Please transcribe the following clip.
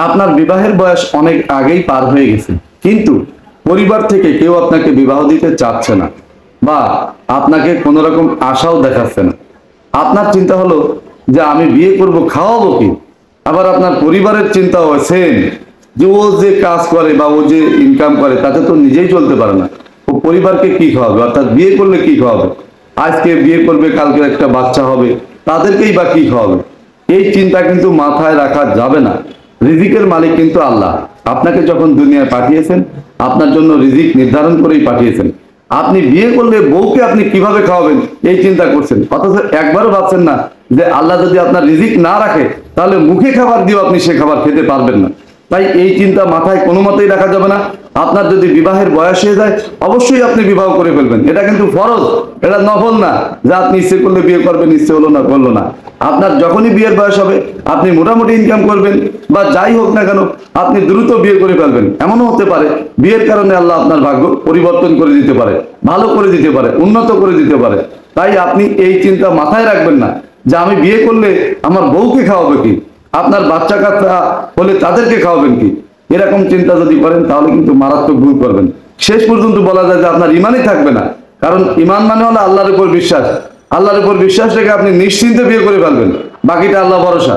আপনার বিবাহের বয়স অনেক আগেই পার হয়ে গেছে, কিন্তু পরিবার থেকে কেউ আপনাকে বিবাহ দিতে চাচ্ছে না বা আপনাকে কোনো রকম আশাও দেখাচ্ছে না। আপনার চিন্তা হলো যে আমি বিয়ে করব, খাওয়াবো কি? আবার আপনার পরিবারের চিন্তা সেম, যে ও যে কাজ করে বা ও যে ইনকাম করে তাতে তো নিজেই চলতে পারে না, ও পরিবারকে কি খাওয়াবে? অর্থাৎ বিয়ে করলে কি খাওয়াবে? আজকে বিয়ে করবে, কালকে একটা বাচ্চা হবে, তাদেরকেই বা কি খাওয়াবে? এই চিন্তা কিন্তু মাথায় রাখা যাবে না। রিজিকের মালিক কিন্তু আল্লাহ। আপনাকে যখন দুনিয়ায় পাঠিয়েছেন, আপনার জন্য রিজিক নির্ধারণ করেই পাঠিয়েছেন। আপনি বিয়ে করলে বউকে আপনি কিভাবে খাওয়াবেন এই চিন্তা করছেন, অথচ একবারও ভাবছেন না যে আল্লাহ যদি আপনার রিজিক না রাখে তাহলে মুখে খাবার দিয়েও আপনি সে খাবার খেতে পারবেন না। তাই এই চিন্তা মাথায় কোনো মতেই রাখা যাবে না। আপনার যদি বিবাহের বয়স হয়ে যায়, অবশ্যই আপনি বিবাহ করে ফেলবেন। এটা কিন্তু ফরজ, এটা নফল না যে আপনি ইচ্ছে করলে বিয়ে করবেন, ইচ্ছে হলো না করলো না। আপনার যখনই বিয়ের বয়স হবে, আপনি মোটামুটি ইনকাম করবেন বা যাই হোক না কেন, আপনি দ্রুত বিয়ে করে ফেলবেন। এমনও হতে পারে বিয়ের কারণে আল্লাহ আপনার ভাগ্য পরিবর্তন করে দিতে পারে, ভালো করে দিতে পারে, উন্নত করে দিতে পারে। তাই আপনি এই চিন্তা মাথায় রাখবেন না যে আমি বিয়ে করলে আমার বউকে খাওয়াবে কি, আপনার বাচ্চা কাচ্চা হলে তাদেরকে খাওয়াবেন কি। এরকম চিন্তা যদি করেন তাহলে কিন্তু মারাত্মক ভুল করবেন। শেষ পর্যন্ত বলা যায় যে আপনার ইমানই থাকবে না। কারণ ইমান মানে হলো আল্লাহর উপর বিশ্বাস। আল্লাহর উপর বিশ্বাস রেখে আপনি নিশ্চিন্তে বিয়ে করে ফেলবেন, বাকিটা আল্লাহ ভরসা।